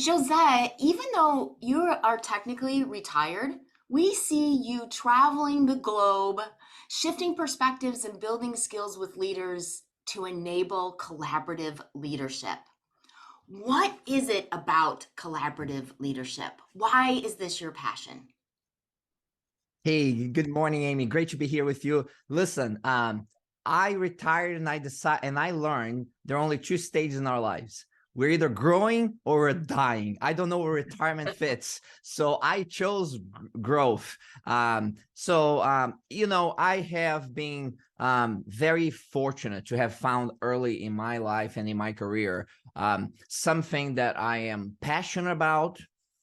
Josette, even though you are technically retired, we see you traveling the globe, shifting perspectives and building skills with leaders to enable collaborative leadership. What is it about collaborative leadership? Why is this your passion? Hey, good morning, Amy. Great to be here with you. Listen, I retired and I learned there are only two stages in our lives. We're either growing or we're dying. I don't know where retirement fits. So I chose growth. I have been very fortunate to have found early in my life and in my career something that I am passionate about,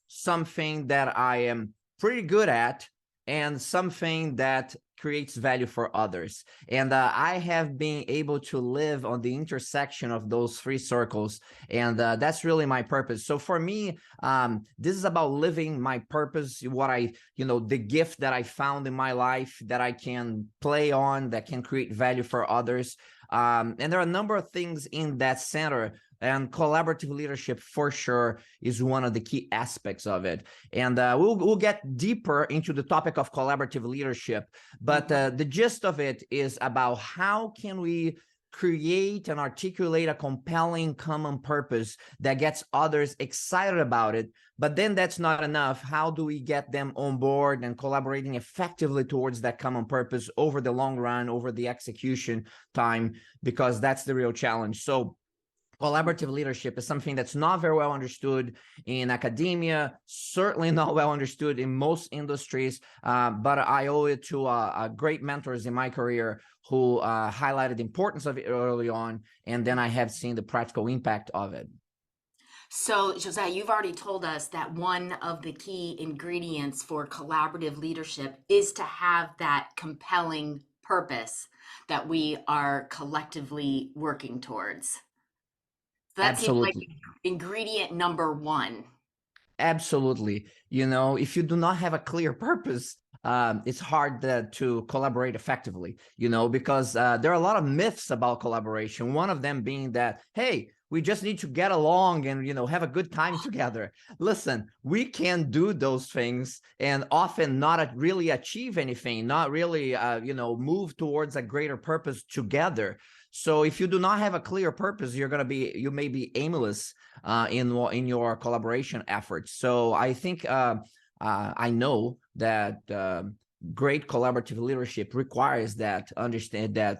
something that I am pretty good at, and something that creates value for others. And I have been able to live on the intersection of those three circles. And that's really my purpose. So for me, this is about living my purpose, the gift that I found in my life that I can play on, that can create value for others. And there are a number of things in that center, and collaborative leadership for sure is one of the key aspects of it. And we'll get deeper into the topic of collaborative leadership, but the gist of it is about how can we create and articulate a compelling common purpose that gets others excited about it. But then that's not enough. How do we get them on board and collaborating effectively towards that common purpose over the long run, over the execution time, because that's the real challenge. So collaborative leadership is something that's not very well understood in academia, certainly not well understood in most industries, but I owe it to great mentors in my career who highlighted the importance of it early on, and then I have seen the practical impact of it. So, Josette, you've already told us that one of the key ingredients for collaborative leadership is to have that compelling purpose that we are collectively working towards. That seems like Absolutely. ingredient number one. Absolutely. If you do not have a clear purpose, it's hard to collaborate effectively, because there are a lot of myths about collaboration. One of them being that, hey, we just need to get along and, have a good time together. Listen, we can do those things and often not really achieve anything, not really, move towards a greater purpose together. So if you do not have a clear purpose, you may be aimless in your collaboration efforts. So I think I know that great collaborative leadership requires that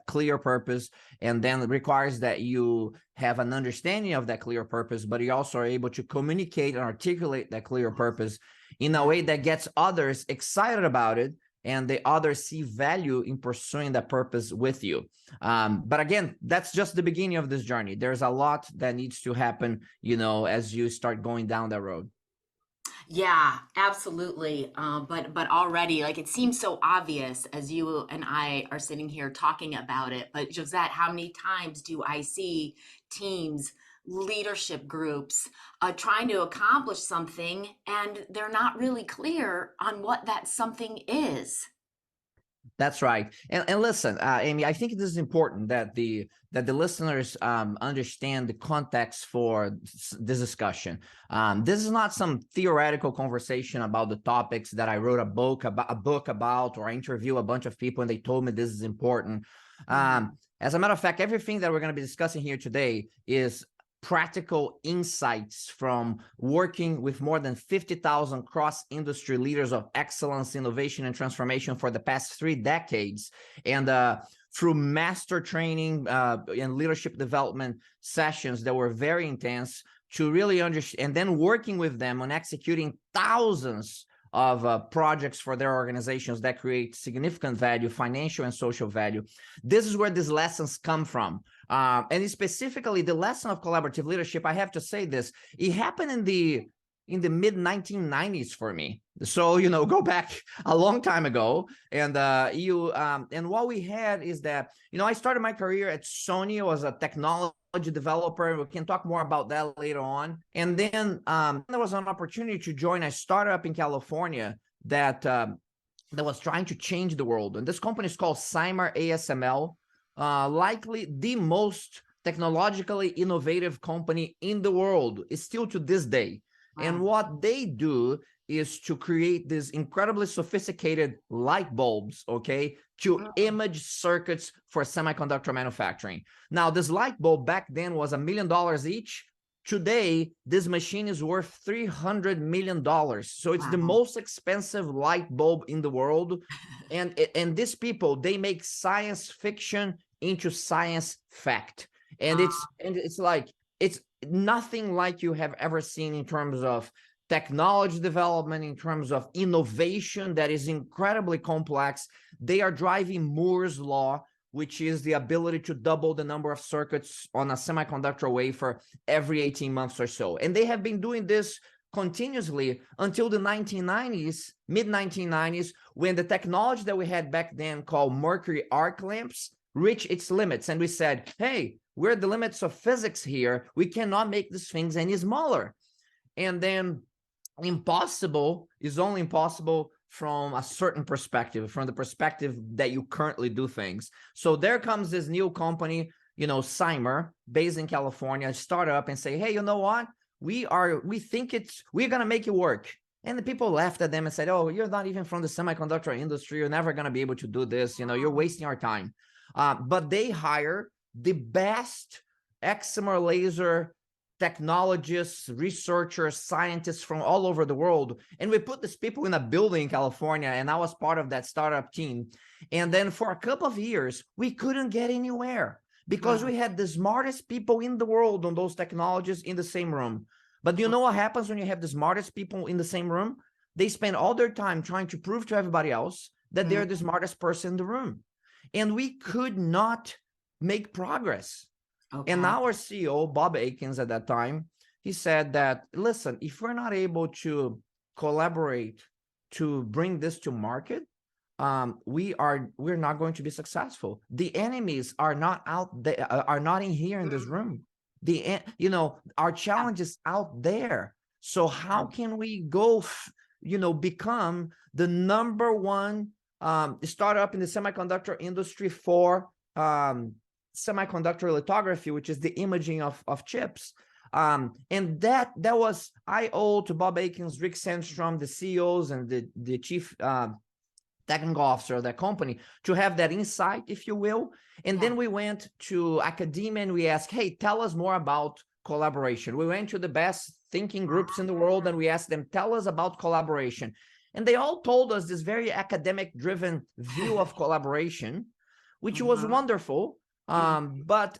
clear purpose, and then requires that you have an understanding of that clear purpose, but you also are able to communicate and articulate that clear purpose in a way that gets others excited about it, and the others see value in pursuing that purpose with you. But again, that's just the beginning of this journey. There's a lot that needs to happen, as you start going down that road. Yeah, absolutely. But already, like it seems so obvious as you and I are sitting here talking about it. But Josette, how many times do I see teams, leadership groups, trying to accomplish something, and they're not really clear on what that something is? That's right. And listen, Amy, I think this is important that the listeners understand the context for this discussion. This is not some theoretical conversation about the topics that I wrote a book about, or I interview a bunch of people and they told me this is important. As a matter of fact, everything that we're going to be discussing here today is practical insights from working with more than 50,000 cross-industry leaders of excellence, innovation, and transformation for the past 3 decades. And through master training and leadership development sessions that were very intense, to really understand, and then working with them on executing thousands of projects for their organizations that create significant value, financial and social value. This is where these lessons come from. And specifically the lesson of collaborative leadership, I have to say this, it happened in the mid 1990s for me. So, go back a long time ago. And and what we had is that, I started my career at Sony. I was a technology developer. We can talk more about that later on. And then there was an opportunity to join a startup in California that was trying to change the world. And this company is called Cymer ASML, likely the most technologically innovative company in the world, is still to this day. And Wow. what they do is to create these incredibly sophisticated light bulbs, okay, to Mm. image circuits for semiconductor manufacturing. Now, this light bulb back then was $1 million each. Today, this machine is worth $300 million. So it's the Wow. most expensive light bulb in the world. And these people, they make science fiction into science fact. And Uh, it's like, it's nothing like you have ever seen in terms of technology development, in terms of innovation that is incredibly complex. They are driving Moore's law, which is the ability to double the number of circuits on a semiconductor wafer every 18 months or so. And they have been doing this continuously until the 1990s, mid 1990s, when the technology that we had back then called mercury arc lamps reached its limits. And we said, hey, we're at the limits of physics here. We cannot make these things any smaller. And then impossible is only impossible from a certain perspective, from the perspective that you currently do things. So there comes this new company, Cymer, based in California, start up and say, hey, you know what? We're going to make it work. And the people laughed at them and said, oh, you're not even from the semiconductor industry. You're never going to be able to do this. You're wasting our time. But they hire the best excimer laser technologists, researchers, scientists from all over the world. And we put these people in a building in California, and I was part of that startup team. And then for a couple of years, we couldn't get anywhere because we had the smartest people in the world on those technologies in the same room. But you know what happens when you have the smartest people in the same room? They spend all their time trying to prove to everybody else that they're the smartest person in the room. And we could not make progress. okay. And our CEO, Bob Akins, at that time, he said that, listen, if we're not able to collaborate to bring this to market, we're not going to be successful. The enemies are not out there, are not in here in this room. Our challenge is out there. So how can we go, become the number one startup in the semiconductor industry for semiconductor lithography, which is the imaging of chips. And that was, I owe to Bob Akins, Rick Sandstrom, the CEOs and the chief technical officer of that company, to have that insight, if you will. And then we went to academia and we asked, hey, tell us more about collaboration. We went to the best thinking groups in the world and we asked them, tell us about collaboration. And they all told us this very academic driven view of collaboration, which was wonderful. But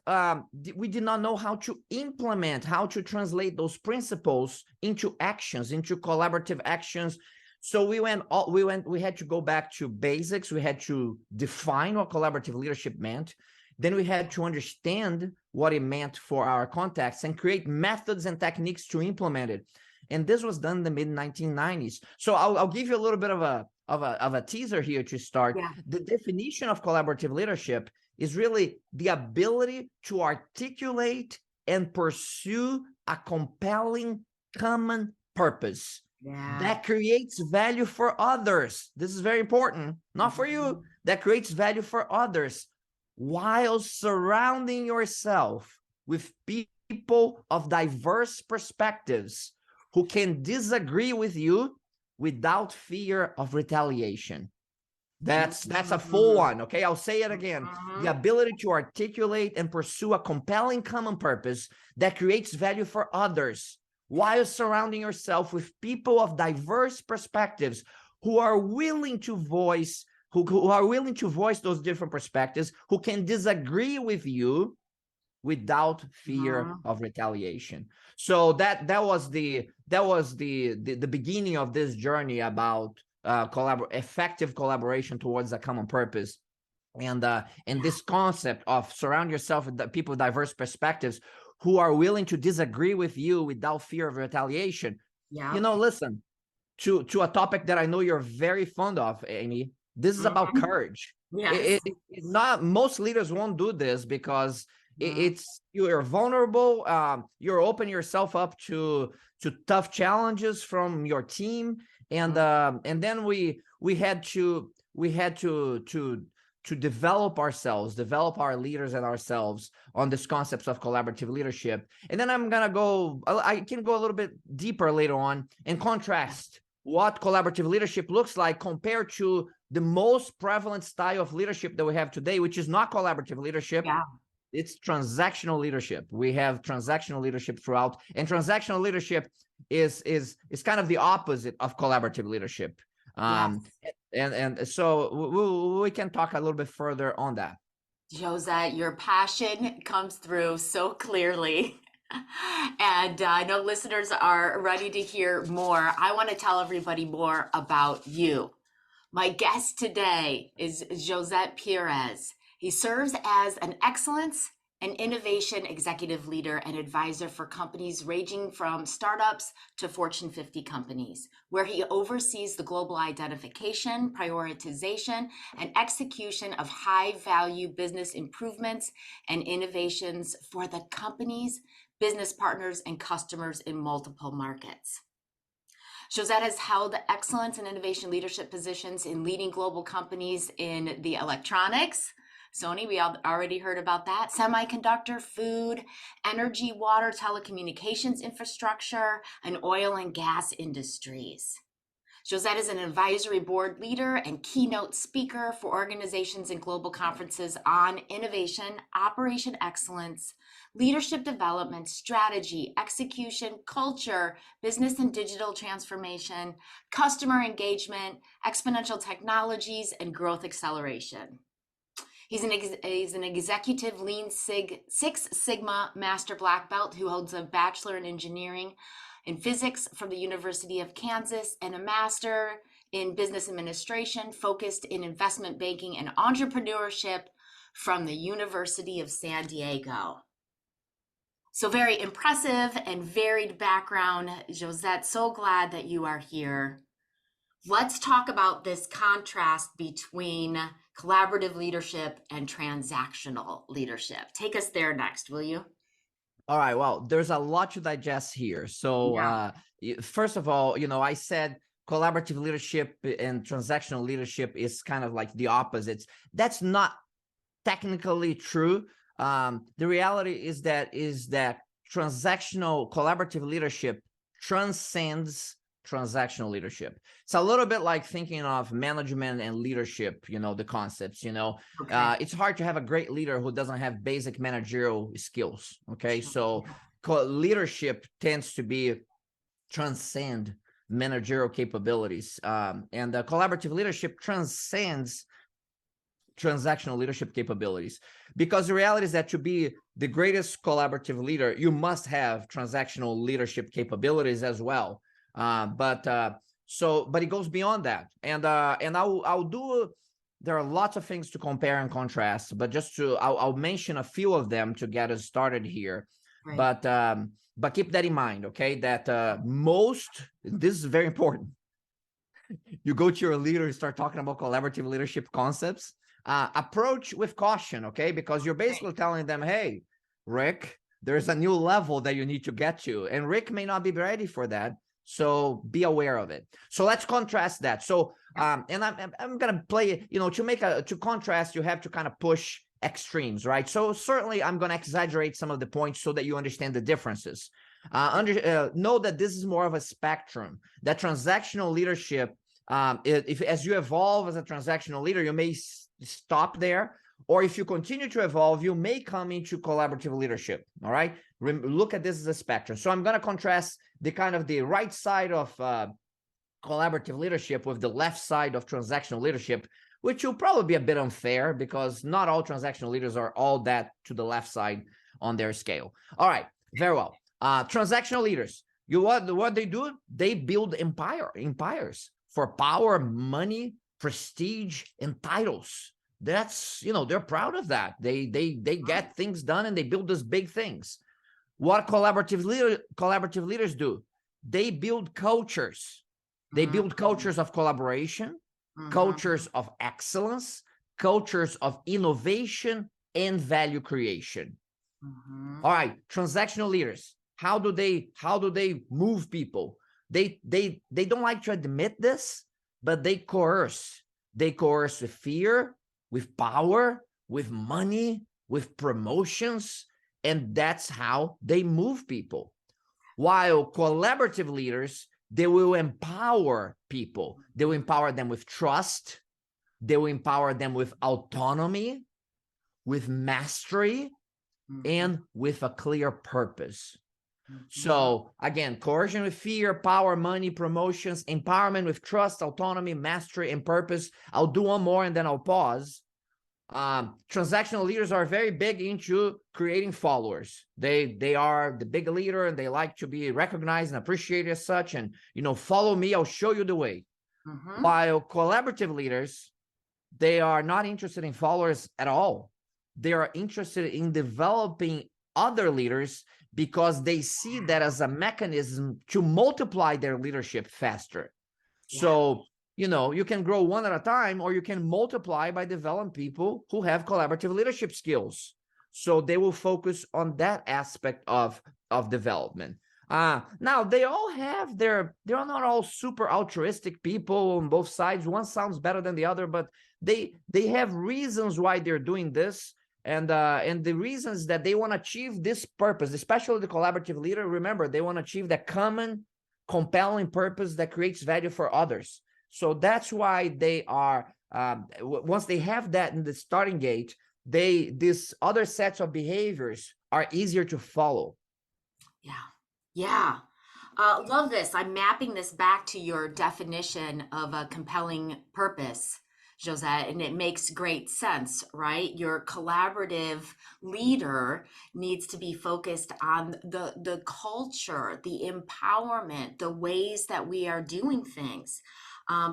we did not know how to implement, how to translate those principles into actions, into collaborative actions. So we had to go back to basics. We had to define what collaborative leadership meant. Then we had to understand what it meant for our contacts and create methods and techniques to implement it. And this was done in the mid 1990s. So I'll give you a little bit of a teaser here to start. Yeah. The definition of collaborative leadership is really the ability to articulate and pursue a compelling common purpose that creates value for others. This is very important, not for you, that creates value for others, while surrounding yourself with people of diverse perspectives who can disagree with you without fear of retaliation. That's a full one, okay? I'll say it again. The ability to articulate and pursue a compelling common purpose that creates value for others while surrounding yourself with people of diverse perspectives who are willing to voice those different perspectives, who can disagree with you without fear of retaliation. So that was the beginning of this journey about effective collaboration towards a common purpose. And this concept of surround yourself with people with diverse perspectives who are willing to disagree with you without fear of retaliation. Listen, to a topic that I know you're very fond of, Amy, this is about courage. It's not, most leaders won't do this because you're vulnerable, you're opening yourself up to tough challenges from your team. And then we had to to develop ourselves, develop our leaders and ourselves on these concepts of collaborative leadership. And then I can go a little bit deeper later on and contrast what collaborative leadership looks like compared to the most prevalent style of leadership that we have today, which is not collaborative leadership. Yeah. It's transactional leadership. We have transactional leadership throughout, and transactional leadership is kind of the opposite of collaborative leadership. Yes. And so we can talk a little bit further on that. Josette, your passion comes through so clearly. And I know listeners are ready to hear more. I want to tell everybody more about you. My guest today is José Pires. He serves as an excellence and innovation executive leader and advisor for companies ranging from startups to Fortune 50 companies, where he oversees the global identification, prioritization, and execution of high-value business improvements and innovations for the companies, business partners, and customers in multiple markets. Josette has held excellence and innovation leadership positions in leading global companies in the electronics, Sony, we already heard about that, semiconductor, food, energy, water, telecommunications infrastructure, and oil and gas industries. Josette is an advisory board leader and keynote speaker for organizations and global conferences on innovation, operation excellence, leadership development, strategy, execution, culture, business and digital transformation, customer engagement, exponential technologies, and growth acceleration. He's an executive Lean Six Sigma Master Black Belt who holds a Bachelor in Engineering in Physics from the University of Kansas and a Master in Business Administration focused in investment banking and entrepreneurship from the University of San Diego. So very impressive and varied background. Josette, so glad that you are here. Let's talk about this contrast between collaborative leadership and transactional leadership. Take us there next, will you? All right. Well, there's a lot to digest here. So first of all, I said collaborative leadership and transactional leadership is kind of like the opposites. That's not technically true. The reality is that transactional collaborative leadership transcends transactional leadership. It's a little bit like thinking of management and leadership, the concepts, Okay. it's hard to have a great leader who doesn't have basic managerial skills. Okay. So leadership tends to be transcend managerial capabilities. And collaborative leadership transcends transactional leadership capabilities, because the reality is that to be the greatest collaborative leader, you must have transactional leadership capabilities as well. But it goes beyond that, and I'll do. There are lots of things to compare and contrast, but I'll mention a few of them to get us started here. Right. But keep that in mind, okay? That this is very important. You go to your leader and start talking about collaborative leadership concepts. Approach with caution, okay? Because you're basically telling them, hey, Rick, there's a new level that you need to get to, and Rick may not be ready for that. So be aware of it. So let's contrast that. So, and I'm going to play, to contrast, you have to kind of push extremes, right? So certainly I'm going to exaggerate some of the points so that you understand the differences. Know that this is more of a spectrum, that transactional leadership, if as you evolve as a transactional leader, you may stop there, or if you continue to evolve, you may come into collaborative leadership. All right. Look at this as a spectrum. So I'm going to contrast the right side of collaborative leadership with the left side of transactional leadership, which will probably be a bit unfair because not all transactional leaders are all that to the left side on their scale. All right. Very well. Transactional leaders, what they do? They build empires for power, money, prestige, and titles. That's, they're proud of that. They get things done and they build these big things. What collaborative leaders do? They build cultures. They build cultures of collaboration, cultures of excellence, cultures of innovation and value creation. All right, transactional leaders. How do they move people? They don't like to admit this, but they coerce. They coerce with fear, with power, with money, with promotions, and that's how they move people. While collaborative leaders, they will empower people. They will empower them with trust. They will empower them with autonomy, with mastery, and with a clear purpose. So again, coercion with fear, power, money, promotions, empowerment with trust, autonomy, mastery, and purpose. I'll do one more and then I'll pause. Transactional leaders are very big into creating followers. They are the big leader and they like to be recognized and appreciated as such. And, follow me, I'll show you the way. While collaborative leaders, they are not interested in followers at all. They are interested in developing other leaders because they see that as a mechanism to multiply their leadership faster. So, you can grow one at a time, or you can multiply by developing people who have collaborative leadership skills. So they will focus on that aspect of development. Now they all have they're not all super altruistic people on both sides. One sounds better than the other, but they have reasons why they're doing this. And the reasons that they want to achieve this purpose, especially the collaborative leader, remember, they want to achieve that common, compelling purpose that creates value for others. So that's why they are, once they have that in the starting gate, these other sets of behaviors are easier to follow. Yeah. Love this. I'm mapping this back to your definition of a compelling purpose, Josette, and it makes great sense, right? Your collaborative leader needs to be focused on the culture, the empowerment, the ways that we are doing things,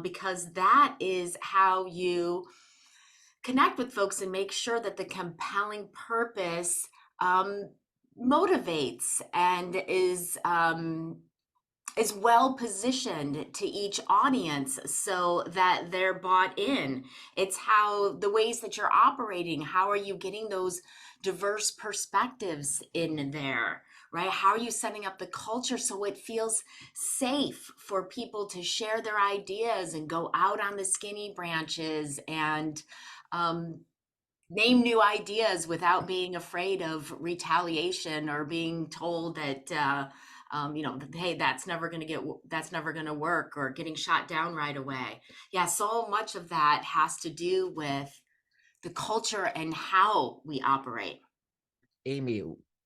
because that is how you connect with folks and make sure that the compelling purpose motivates and is well positioned to each audience so that they're bought in. It's how the ways that you're operating, how are you getting those diverse perspectives in there, right? How are you setting up the culture so it feels safe for people to share their ideas and go out on the skinny branches and name new ideas without being afraid of retaliation or being told that hey, that's never going to work, or getting shot down right away. Yeah, so much of that has to do with the culture and how we operate. Amy,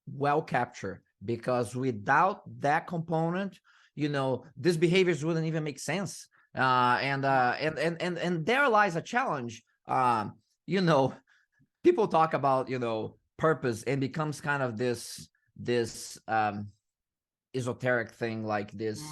well captured, because without that component, these behaviors wouldn't even make sense. And there lies a challenge. People talk about, purpose, and becomes kind of this esoteric thing, like this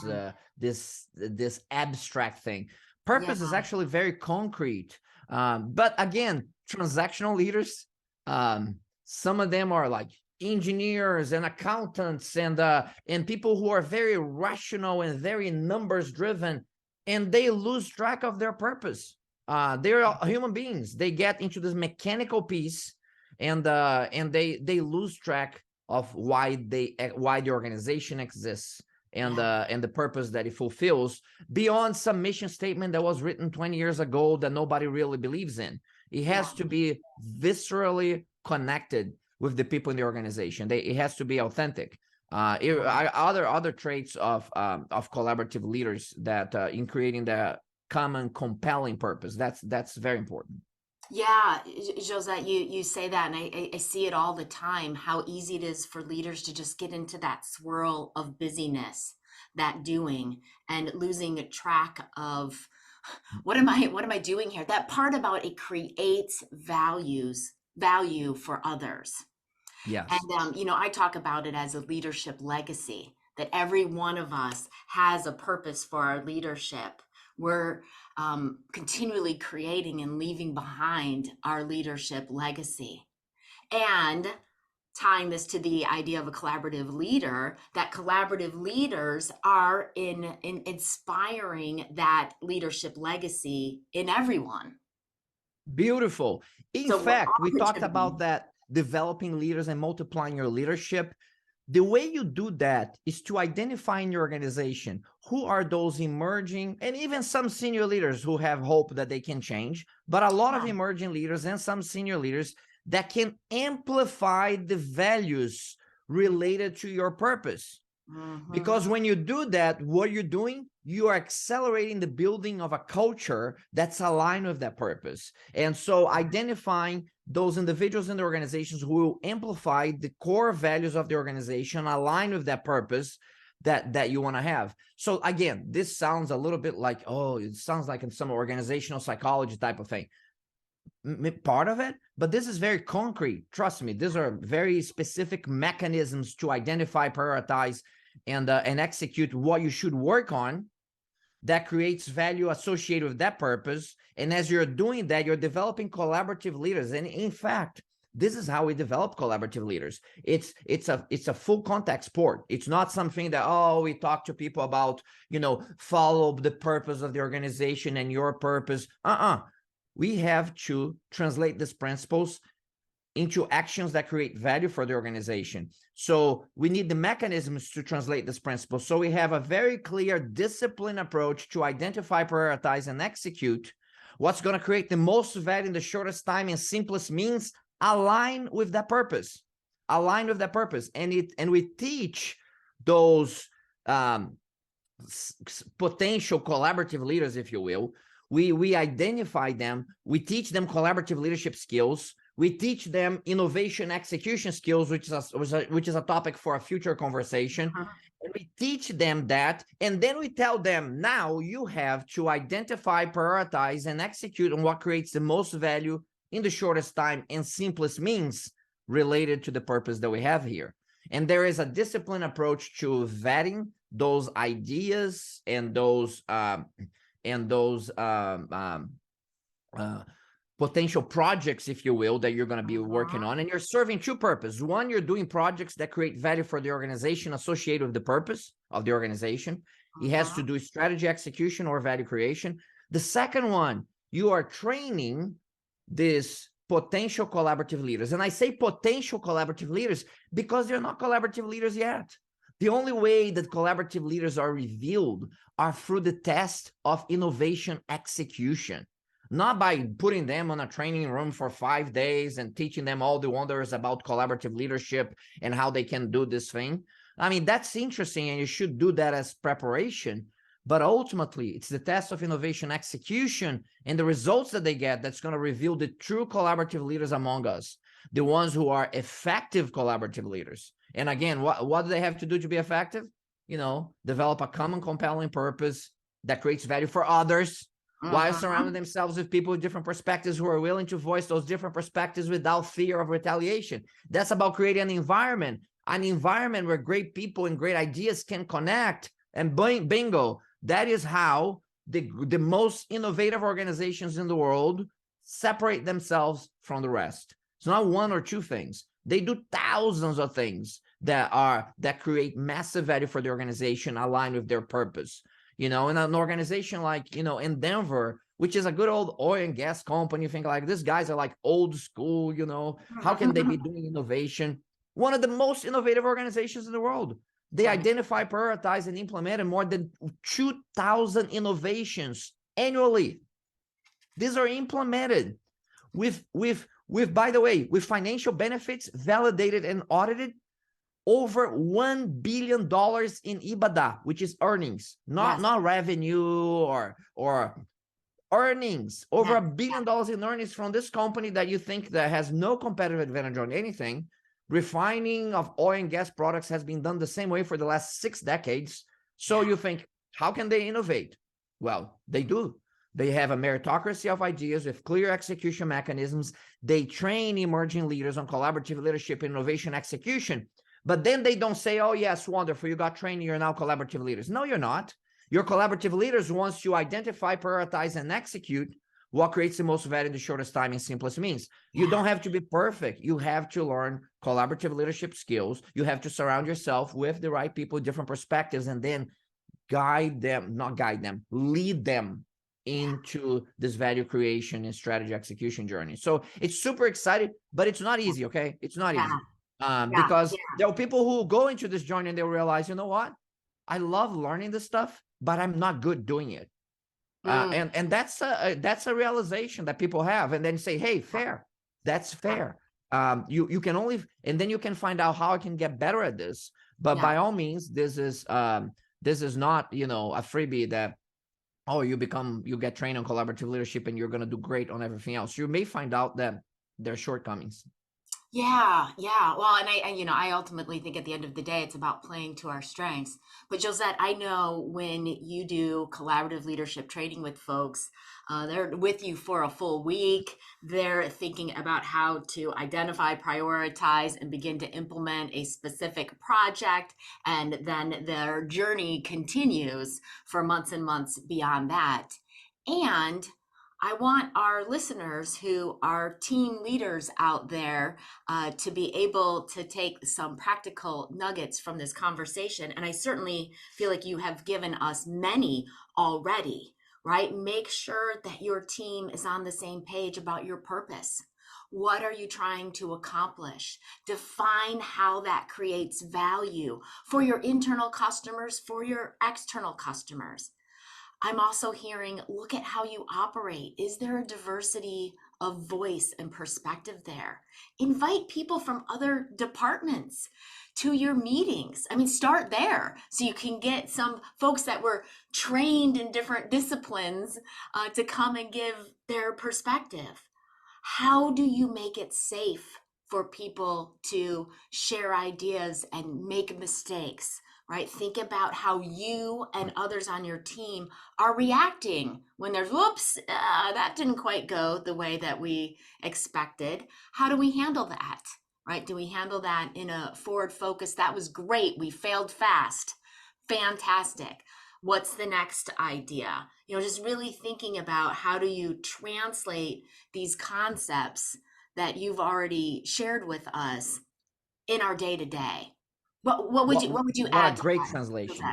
abstract thing. Purpose is actually very concrete. But again, transactional leaders, some of them are like engineers and accountants and people who are very rational and very numbers driven, and they lose track of their purpose. They're human beings. They get into this mechanical piece, and they lose track of why the organization exists and the purpose that it fulfills, beyond some mission statement that was written 20 years ago that nobody really believes in. It has to be viscerally connected with the people in the organization. It has to be authentic. Other traits of collaborative leaders that in creating the common compelling purpose, that's very important. Yeah, Josette, you say that, and I see it all the time, how easy it is for leaders to just get into that swirl of busyness, that doing, and losing track of what am I doing here? That part about it creates value for others. Yes. And I talk about it as a leadership legacy, that every one of us has a purpose for our leadership. We're continually creating and leaving behind our leadership legacy. And tying this to the idea of a collaborative leader, that collaborative leaders are in inspiring that leadership legacy in everyone. Beautiful. In So fact, we talked opportunity. about that, developing leaders and multiplying your leadership. The way you do that is to identify in your organization who are those emerging and even some senior leaders who have hope that they can change, but a lot of Yeah. emerging leaders and some senior leaders that can amplify the values related to your purpose. Because Mhm. when you do that, what you're doing, you are accelerating the building of a culture that's aligned with that purpose. And so identifying those individuals in the organizations who will amplify the core values of the organization, align with that purpose that you want to have. So again, this sounds a little bit like, oh, it sounds like in some organizational psychology type of thing. Part of it, but this is very concrete. Trust me, these are very specific mechanisms to identify, prioritize, and execute what you should work on that creates value associated with that purpose. And as you're doing that, you're developing collaborative leaders. And in fact, this is how we develop collaborative leaders. It's a full contact sport. It's not something that, oh, we talk to people about, follow the purpose of the organization and your purpose. We have to translate these principles into actions that create value for the organization. So we need the mechanisms to translate this principle. So we have a very clear discipline approach to identify, prioritize, and execute what's going to create the most value in the shortest time and simplest means, align with that purpose. Align with that purpose. And we teach those potential collaborative leaders, if you will. We identify them, we teach them collaborative leadership skills, we teach them innovation execution skills, which is a topic for a future conversation. Uh-huh. And we teach them that, and then we tell them, now you have to identify, prioritize, and execute on what creates the most value in the shortest time and simplest means related to the purpose that we have here. And there is a disciplined approach to vetting those ideas and those potential projects, if you will, that you're going to be working on. And you're serving two purposes. One, you're doing projects that create value for the organization associated with the purpose of the organization. It has to do with strategy execution or value creation. The second one, you are training these potential collaborative leaders. And I say potential collaborative leaders because they're not collaborative leaders yet. The only way that collaborative leaders are revealed are through the test of innovation execution, not by putting them on a training room for 5 days and teaching them all the wonders about collaborative leadership and how they can do this thing. I mean, that's interesting, and you should do that as preparation. But ultimately, it's the test of innovation execution and the results that they get that's going to reveal the true collaborative leaders among us, the ones who are effective collaborative leaders. And again, what do they have to do to be effective? Develop a common, compelling purpose that creates value for others while surrounding themselves with people with different perspectives who are willing to voice those different perspectives without fear of retaliation. That's about creating an environment where great people and great ideas can connect. And bingo, that is how the most innovative organizations in the world separate themselves from the rest. It's not one or two things. They do thousands of things that create massive value for the organization aligned with their purpose. In an organization like, in Denver, which is a good old oil and gas company, you think like these guys are like old school, how can they be doing innovation? One of the most innovative organizations in the world. They identify, prioritize, and implemented more than 2,000 innovations annually. These are implemented with, by the way, with financial benefits validated and audited, over $1 billion in EBITDA, which is earnings, not revenue or earnings. Over $1 billion in earnings from this company that you think that has no competitive advantage on anything. Refining of oil and gas products has been done the same way for the last 6 decades. So you think, how can they innovate? Well, they do. They have a meritocracy of ideas with clear execution mechanisms. They train emerging leaders on collaborative leadership, innovation, execution. But then they don't say, oh, yes, wonderful, you got training, you're now collaborative leaders. No, you're not. Your collaborative leaders, once you identify, prioritize, and execute what creates the most value in the shortest time and simplest means. You don't have to be perfect. You have to learn collaborative leadership skills. You have to surround yourself with the right people with different perspectives and then lead them into this value creation and strategy execution journey. So it's super exciting, but it's not easy, okay? It's not easy. Yeah. Because there are people who go into this journey and they realize, you know what? I love learning this stuff, but I'm not good doing it. Mm, And that's a realization that people have, and then say, hey, fair, that's yeah. fair. You can only, and then you can find out how I can get better at this. But Yeah. by all means, this is not, you know, a freebie that, oh, you get trained on collaborative leadership and you're going to do great on everything else. You may find out that there are shortcomings. Yeah, yeah. Well, I ultimately think at the end of the day, it's about playing to our strengths. But Josette, I know when you do collaborative leadership training with folks, they're with you for a full week. They're thinking about how to identify, prioritize, and begin to implement a specific project. And then their journey continues for months and months beyond that. And I want our listeners who are team leaders out there to be able to take some practical nuggets from this conversation. And I certainly feel like you have given us many already, right? Make sure that your team is on the same page about your purpose. What are you trying to accomplish? Define how that creates value for your internal customers, for your external customers. I'm also hearing, look at how you operate. Is there a diversity of voice and perspective there? Invite people from other departments to your meetings. I mean, start there so you can get some folks that were trained in different disciplines to come and give their perspective. How do you make it safe for people to share ideas and make mistakes, right? Think about how you and others on your team are reacting when there's, whoops, that didn't quite go the way that we expected. How do we handle that, right? Do we handle that in a forward focus? That was great. We failed fast. Fantastic. What's the next idea? Just really thinking about how do you translate these concepts that you've already shared with us in our day to day. What would you What a add to great that? translation.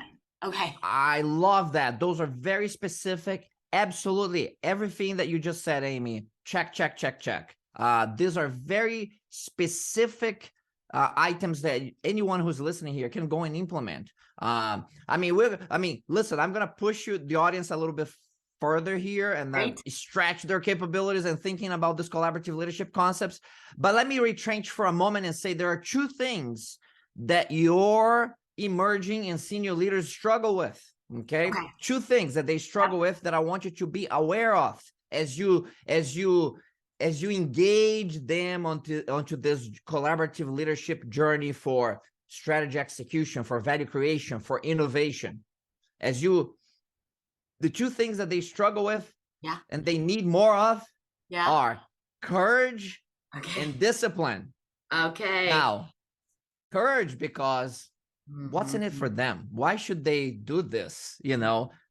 Okay. I love that. Those are very specific. Absolutely. Everything that you just said, Amy, check, check, check, check. These are very specific items that anyone who's listening here can go and implement. Listen, I'm going to push the audience a little bit further here and Great. stretch their capabilities and thinking about this collaborative leadership concepts. But let me retrench for a moment and say there are two things that your emerging and senior leaders struggle with. Okay. Okay. Two things that they struggle with that I want you to be aware of as you engage them onto this collaborative leadership journey for strategy execution, for value creation, for innovation. The two things that they struggle with, Yeah. and they need more of, Yeah. are courage Okay. and discipline. Okay. Now, courage, because what's in it for Mhm. them? Why should they do this?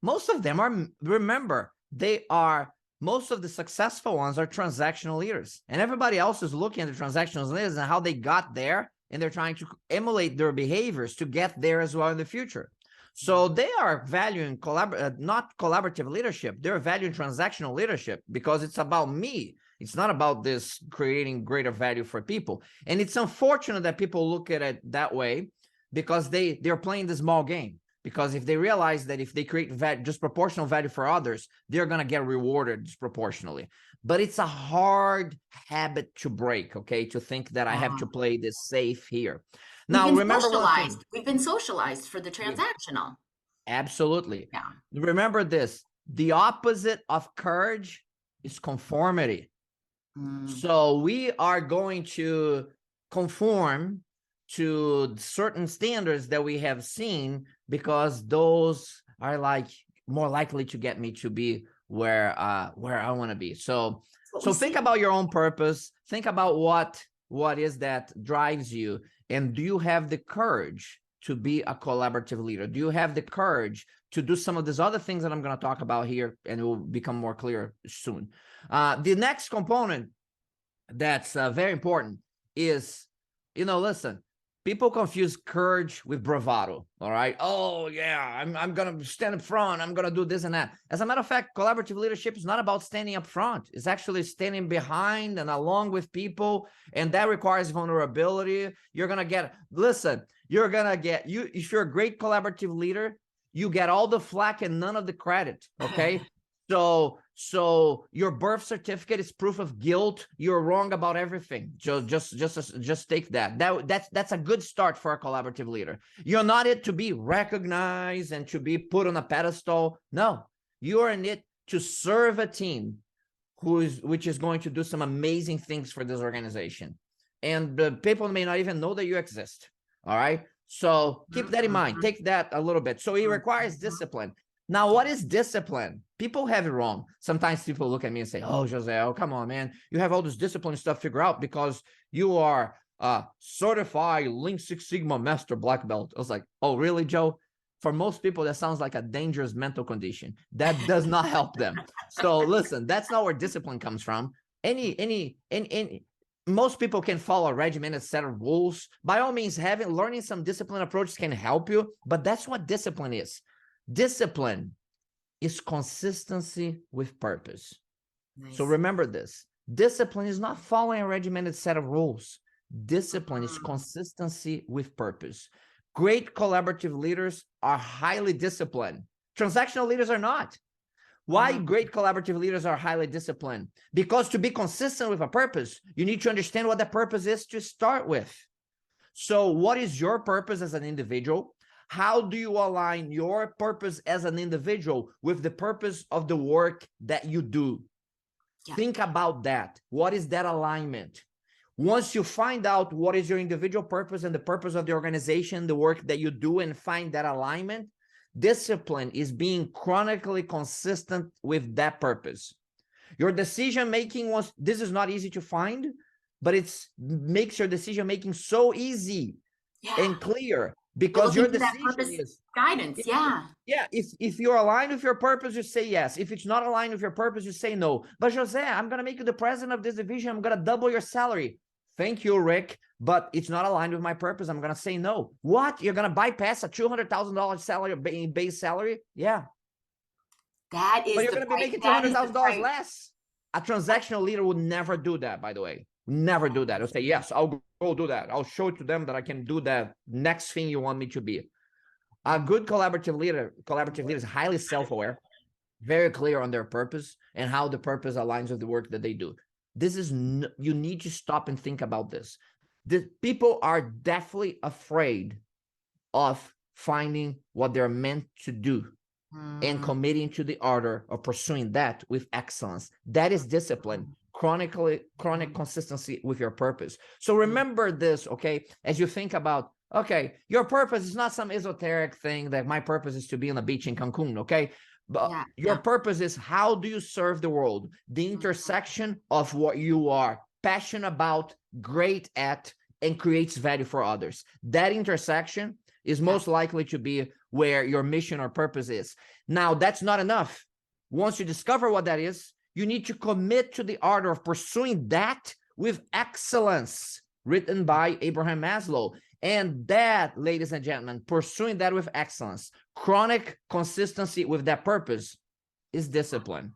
Most of them are, remember, most of the successful ones are transactional leaders, and everybody else is looking at the transactional leaders and how they got there, and they're trying to emulate their behaviors to get there as well in the future. So they are valuing not collaborative leadership. They're valuing transactional leadership because it's about me. It's not about this creating greater value for people. And it's unfortunate that people look at it that way, because they're playing the small game. Because if they realize that if they create disproportional value for others, they're going to get rewarded disproportionately. But it's a hard habit to break, okay? To think that I have to play this safe here. Now, remember one thing. We've been socialized for the transactional. Absolutely. Yeah. Remember this. The opposite of courage is conformity. So we are going to conform to certain standards that we have seen, because those are more likely to get me to be where I want to be. So think about your own purpose. Think about what is that drives you, and do you have the courage to be a collaborative leader? Do you have the courage to do some of these other things that I'm going to talk about here, and it will become more clear soon. The next component that's very important is, listen, People confuse courage with bravado. All right. Oh yeah, I'm gonna stand up front. I'm gonna do this and that. As a matter of fact, collaborative leadership is not about standing up front. It's actually standing behind and along with people, and that requires vulnerability. You're gonna get. Listen, you're gonna get you. If you're a great collaborative leader, you get all the flack and none of the credit. Okay. So your birth certificate is proof of guilt. You're wrong about everything. Just take that. That's a good start for a collaborative leader. You're not it to be recognized and to be put on a pedestal. No, you are in it to serve a team which is going to do some amazing things for this organization. And the people may not even know that you exist. All right. So keep that in mind. Take that a little bit. So it requires discipline. Now, what is discipline? People have it wrong. Sometimes people look at me and say, oh, Jose, oh, come on, man. You have all this discipline stuff figured out because you are a certified Lean Six Sigma Master Black Belt. I was like, oh, really, Joe? For most people, that sounds like a dangerous mental condition. That does not help them. So listen, that's not where discipline comes from. Most people can follow a regimented set of rules. By all means, learning some discipline approaches can help you, but that's what discipline is. Discipline is consistency with purpose. Nice. So remember this. Discipline is not following a regimented set of rules. Discipline is consistency with purpose. Great collaborative leaders are highly disciplined. Transactional leaders are not. Why great collaborative leaders are highly disciplined? Because to be consistent with a purpose, you need to understand what that purpose is to start with. So what is your purpose as an individual? How do you align your purpose as an individual with the purpose of the work that you do? Yeah. Think about that. What is that alignment? Once you find out what is your individual purpose and the purpose of the organization, the work that you do, and find that alignment, discipline is being chronically consistent with that purpose. Your decision-making this is not easy to find, but it makes your decision-making so easy and clear. Because your decision is guidance. If you're aligned with your purpose, you say yes. If it's not aligned with your purpose, you say no. But Jose, I'm going to make you the president of this division. I'm going to double your salary. Thank you, Rick. But it's not aligned with my purpose. I'm going to say no. What? You're going to bypass a $200,000 salary, base salary? Yeah. That is. But you're going to be making $200,000 less. A transactional leader would never do that, by the way. Never do that. I'll say, yes, I'll go do that. I'll show to them that I can do that next thing you want me to be. A good collaborative leader is highly self-aware, very clear on their purpose and how the purpose aligns with the work that they do. This is, you need to stop and think about this. The people are definitely afraid of finding what they're meant to do and committing to the order of pursuing that with excellence. That is discipline. Chronic consistency with your purpose. So remember this, okay? As you think about, okay, your purpose is not some esoteric thing that my purpose is to be on a beach in Cancun, okay? But your purpose is how do you serve the world? The intersection of what you are passionate about, great at, and creates value for others. That intersection is most likely to be where your mission or purpose is. Now, that's not enough. Once you discover what that is, you need to commit to the art of pursuing that with excellence, written by Abraham Maslow. And that, ladies and gentlemen, pursuing that with excellence, chronic consistency with that purpose is discipline.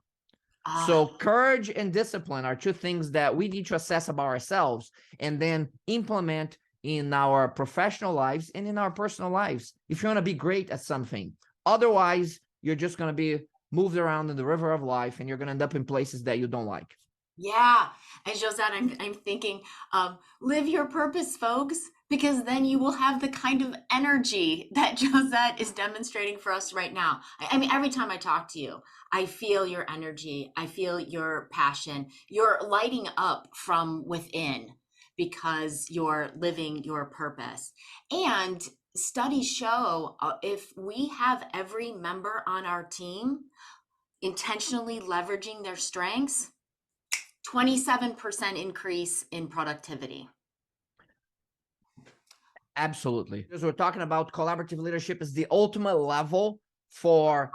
So courage and discipline are two things that we need to assess about ourselves and then implement in our professional lives and in our personal lives if you want to be great at something. Otherwise, you're just going to be moved around in the river of life and you're going to end up in places that you don't like. Yeah. And Josette, I'm thinking, live your purpose, folks, because then you will have the kind of energy that Josette is demonstrating for us right now. I mean, every time I talk to you, I feel your energy. I feel your passion. You're lighting up from within because you're living your purpose. And studies show if we have every member on our team intentionally leveraging their strengths, 27% increase in productivity. Absolutely. Because we're talking about collaborative leadership is the ultimate level for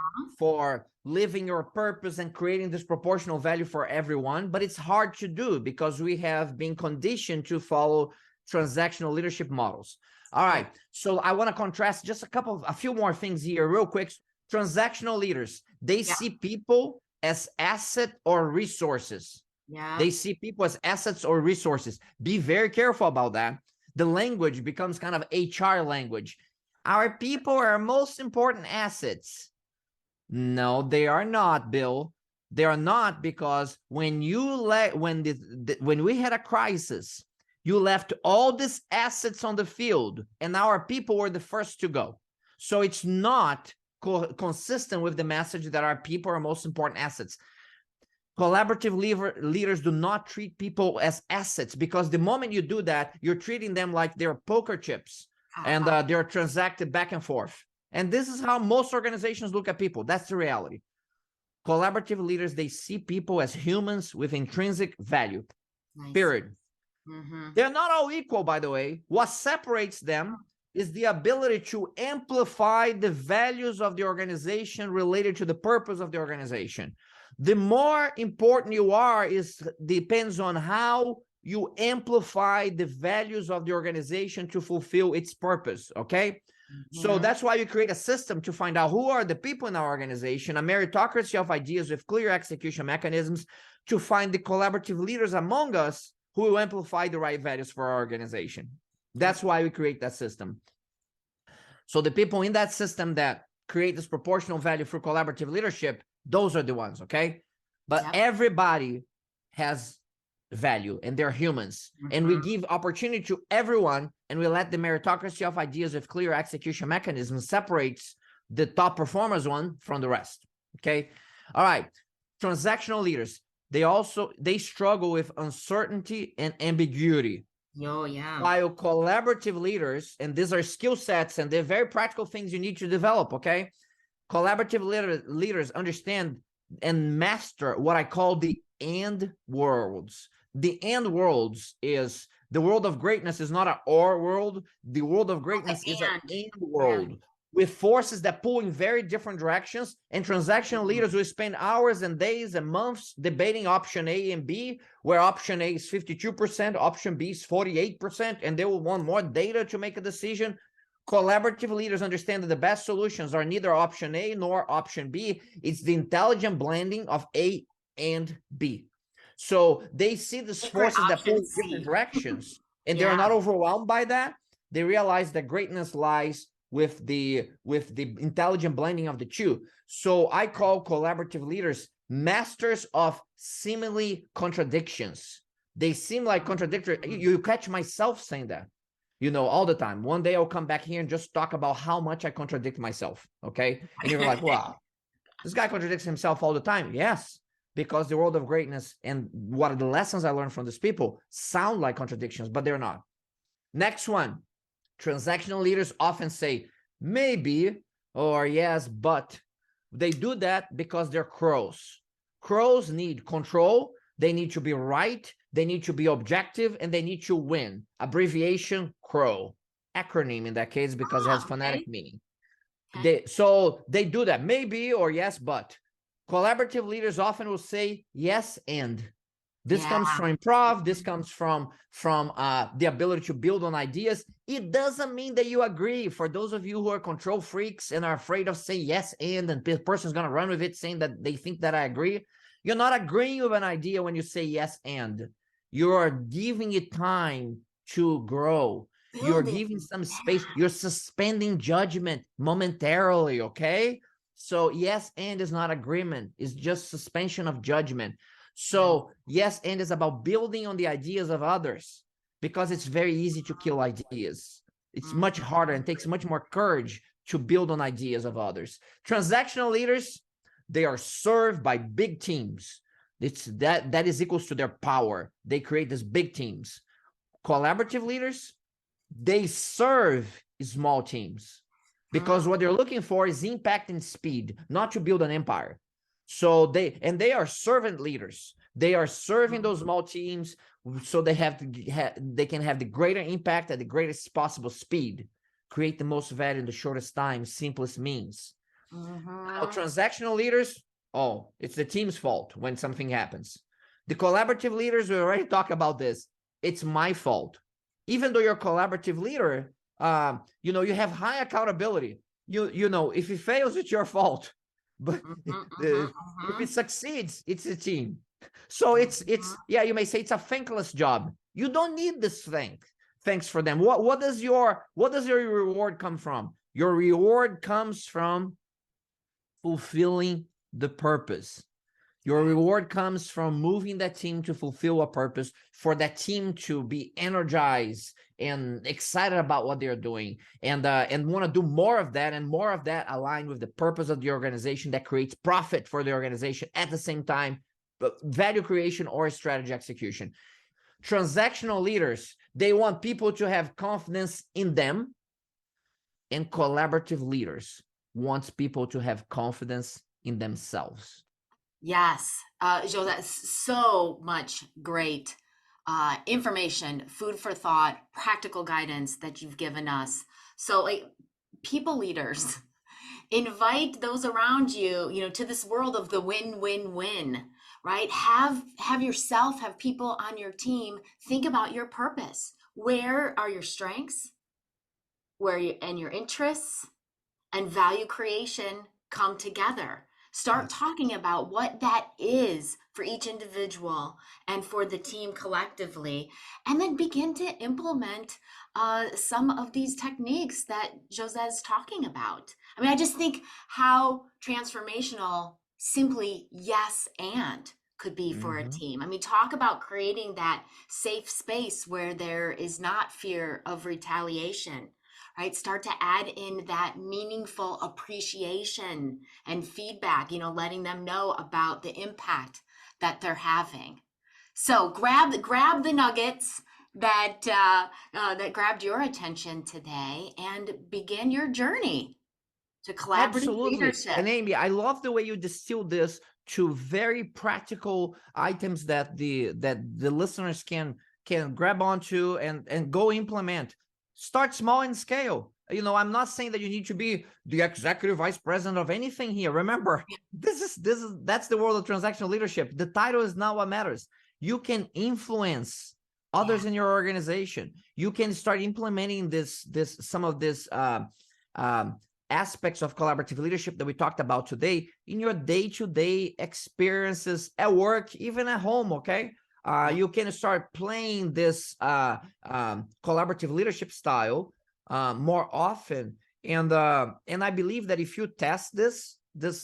living your purpose and creating this proportional value for everyone. But it's hard to do because we have been conditioned to follow transactional leadership models. All Right. right. So I want to contrast just a few more things here real quick. Transactional leaders, they Yeah. see people as asset or resources. Yeah. They see people as assets or resources. Be very careful about that. The language becomes kind of HR language. Our people are our most important assets. No, they are not, Bill. They are not, because when when we had a crisis, you left all these assets on the field, and our people were the first to go. So it's not consistent with the message that our people are most important assets. Collaborative leaders do not treat people as assets, because the moment you do that, you're treating them like they're poker chips, and they're transacted back and forth. And this is how most organizations look at people. That's the reality. Collaborative leaders, they see people as humans with intrinsic value. Nice. Period. Mm-hmm. They're not all equal, by the way. What separates them is the ability to amplify the values of the organization related to the purpose of the organization. The more important you are depends on how you amplify the values of the organization to fulfill its purpose, okay? So that's why you create a system to find out who are the people in our organization, a meritocracy of ideas with clear execution mechanisms to find the collaborative leaders among us who will amplify the right values for our organization. That's why we create that system. So the people in that system that create this proportional value for collaborative leadership, those are the ones, okay? But everybody has value, and they're humans. And we give opportunity to everyone, and we let the meritocracy of ideas with clear execution mechanisms separates the top performers one from the rest, okay? All right, transactional leaders, they struggle with uncertainty and ambiguity. Oh, yeah. While collaborative leaders, and these are skill sets, and they're very practical things you need to develop, okay? Collaborative leaders understand and master what I call the and worlds. The and worlds is the world of greatness is not an or world. The world of greatness is an and world with forces that pull in very different directions. And transactional leaders will spend hours and days and months debating option A and B, where option A is 52%, option B is 48%, and they will want more data to make a decision. Collaborative leaders understand that the best solutions are neither option A nor option B. It's the intelligent blending of A and B. So they see these forces that pull in different directions, and they're not overwhelmed by that. They realize that greatness lies with the intelligent blending of the two. So I call collaborative leaders masters of seemingly contradictions. They seem like contradictory. You catch myself saying that, all the time. One day I'll come back here and just talk about how much I contradict myself, okay? And you're like, wow, this guy contradicts himself all the time. Yes, because the world of greatness and what are the lessons I learned from these people sound like contradictions, but they're not. Next one. Transactional leaders often say maybe or yes, but. They do that because they're crows. Crows need control. They need to be right. They need to be objective, and they need to win. Abbreviation CROW. Acronym in that case, because it has phonetic meaning. So they do that. Maybe or yes, but. Collaborative leaders often will say yes and. This comes from improv. This comes from the ability to build on ideas. It doesn't mean that you agree. For those of you who are control freaks and are afraid of saying yes and the person's going to run with it saying that they think that I agree, you're not agreeing with an idea when you say yes and. You are giving it time to grow. You're giving some space. You're suspending judgment momentarily, okay? So yes and is not agreement. It's just suspension of judgment. So yes and is about building on the ideas of others, because it's very easy to kill ideas. It's much harder and takes much more courage to build on ideas of others. Transactional leaders, they are served by big teams. It's that is equals to their power. They create these big teams. Collaborative leaders, they serve small teams, because what they're looking for is impact and speed, not to build an empire. So they are servant leaders. They are serving those small teams so they can have the greater impact at the greatest possible speed, create the most value in the shortest time, simplest means. Now, transactional leaders, it's the team's fault when something happens. The collaborative leaders, we already talked about this. It's my fault. Even though you're a collaborative leader, You know, you have high accountability. You know, if it fails, it's your fault. But if it succeeds, it's a team. So it's yeah, you may say it's a thankless job. You don't need this thanks for them. What does your reward come from? Your reward comes from fulfilling the purpose. Your reward comes from moving that team to fulfill a purpose, for that team to be energized and excited about what they're doing, and want to do more of that, and more of that aligned with the purpose of the organization that creates profit for the organization at the same time, value creation or strategy execution. Transactional leaders, they want people to have confidence in them, and collaborative leaders wants people to have confidence in themselves. Yes, Joe, that's so much great information, food for thought, practical guidance that you've given us. So, like, people leaders, invite those around you, to this world of the win-win-win, right? Have yourself, have people on your team think about your purpose. Where are your strengths? Where you and your interests and value creation come together. Start Yes. talking about what that is for each individual and for the team collectively, and then begin to implement some of these techniques that José is talking about. I mean, I just think how transformational simply yes and could be for a Mm-hmm. team. I mean, talk about creating that safe space where there is not fear of retaliation, right? Start to add in that meaningful appreciation and feedback, letting them know about the impact that they're having. So grab the nuggets that grabbed your attention today and begin your journey to collaborative Absolutely. leadership. And Amy, I love the way you distill this to very practical items that the listeners can grab onto and go implement. Start small and scale. You know, I'm not saying that you need to be the executive vice president of anything here. Remember, that's the world of transactional leadership. The title is not what matters. You can influence Yeah. others in your organization. You can start implementing some of this um, aspects of collaborative leadership that we talked about today in your day-to-day experiences at work, even at home. Okay, Yeah. you can start playing this collaborative leadership style more often, and I believe that if you test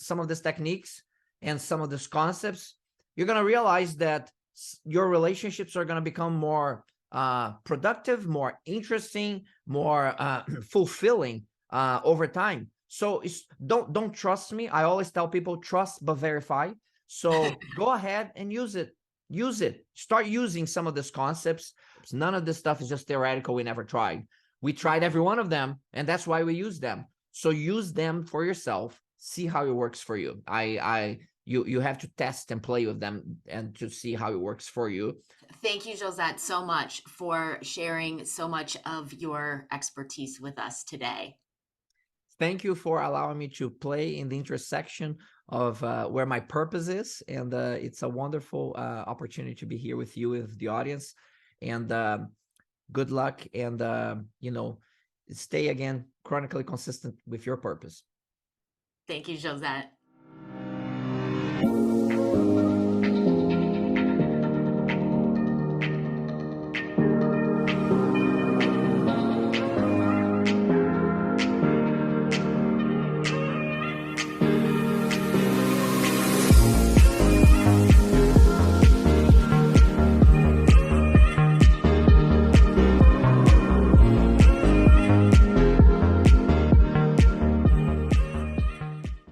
some of these techniques and some of these concepts, you're going to realize that your relationships are going to become more productive, more interesting, more fulfilling over time. So don't trust me. I always tell people, trust but verify. So go ahead and use it. Use it. Start using some of these concepts. None of this stuff is just theoretical. We never tried. We tried every one of them, and that's why we use them. So use them for yourself. See how it works for you. You have to test and play with them and to see how it works for you. Thank you, Josette, so much for sharing so much of your expertise with us today. Thank you for allowing me to play in the intersection of where my purpose is. And it's a wonderful opportunity to be here with you, with the audience. And good luck. And, stay again chronically consistent with your purpose. Thank you, Josette.